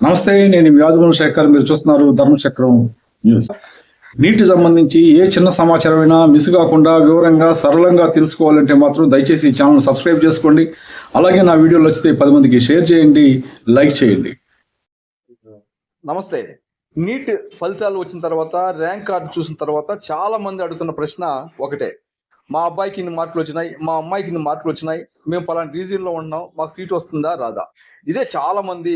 నమస్తే, నేను వ్యాధుగుణ శేఖర్. మీరు చూస్తున్నారు ధర్మచక్రం న్యూస్. నీటి సంబంధించి ఏ చిన్న సమాచారమైనా మిస్ కాకుండా వివరంగా సరళంగా తెలుసుకోవాలంటే మాత్రం దయచేసి ఈ ఛానల్ సబ్స్క్రైబ్ చేసుకోండి. అలాగే నా వీడియోలు వచ్చితే 10 మందికి షేర్ చేయండి, లైక్ చేయండి. నమస్తే. నీట్ ఫలితాలు వచ్చిన తర్వాత, ర్యాంక్ కార్డు చూసిన తర్వాత చాలా మంది అడుగుతున్న ప్రశ్న ఒకటే: మా అబ్బాయికి ఇన్ని మార్కులు వచ్చినాయి, మా అమ్మాయికి ఇన్ని మార్కులు వచ్చినాయి, మేము పలానా రీజియన్లో ఉన్నాం, మాకు సీట్ వస్తుందా రాదా? ఇదే చాలా మంది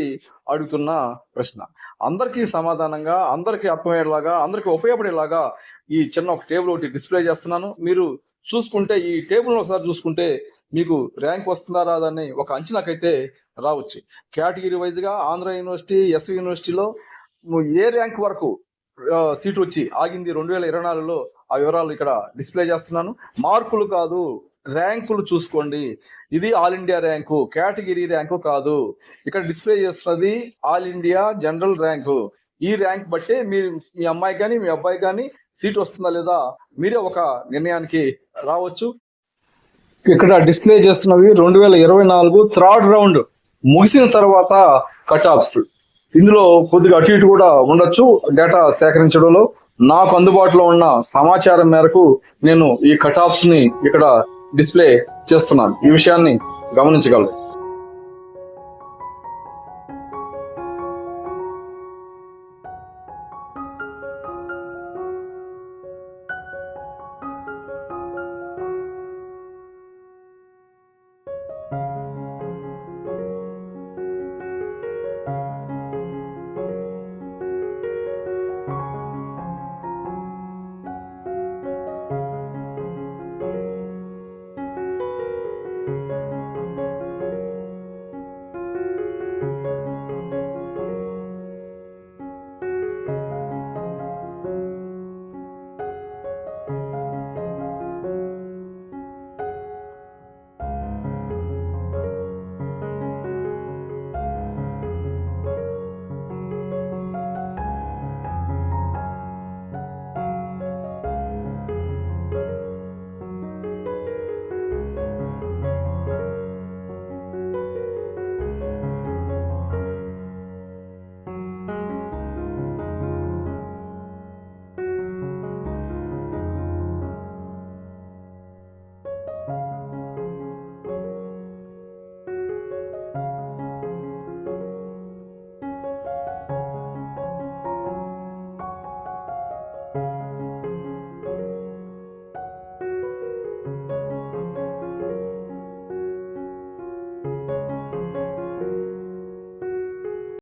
అడుగుతున్న ప్రశ్న. అందరికీ సమాధానంగా, అందరికీ అర్థమయ్యేలాగా, అందరికీ ఉపయోగపడేలాగా ఈ చిన్న ఒక టేబుల్ ఒకటి డిస్ప్లే చేస్తున్నాను. మీరు చూసుకుంటే, ఈ టేబుల్ని ఒకసారి చూసుకుంటే మీకు ర్యాంక్ వస్తుందా రాదా అని ఒక అంచనాకైతే రావచ్చు. కేటగిరీ వైజ్గా ఆంధ్ర యూనివర్సిటీ, ఎస్వి యూనివర్సిటీలో ఏ ర్యాంక్ వరకు సీట్ వచ్చి ఆగింది 2024లో ఆ వివరాలు ఇక్కడ డిస్ప్లే చేస్తున్నాను. మార్కులు కాదు, ర్యాంకులు చూసుకోండి. ఇది all India rank, category rank కాదు. ఇక్కడ డిస్ప్లే చేస్తున్నది ఆల్ ఇండియా జనరల్ ర్యాంకు. ఈ ర్యాంక్ బట్టే మీరు, మీ అమ్మాయి కానీ మీ అబ్బాయి కానీ సీట్ వస్తుందా లేదా మీరే ఒక నిర్ణయానికి రావచ్చు. ఇక్కడ డిస్ప్లే చేస్తున్నవి 2024 థర్డ్ రౌండ్ ముగిసిన తర్వాత కట్ ఆఫ్స్. ఇందులో కొద్దిగా అటు ఇటు కూడా ఉండొచ్చు డేటా సేకరించడంలో. నాకు అందుబాటులో ఉన్న సమాచారం మేరకు నేను ఈ కట్ ఆఫ్స్ ని ఇక్కడ డిస్ప్లే చేస్తున్నాను. ఈ విషయాన్ని గమనించగలరు.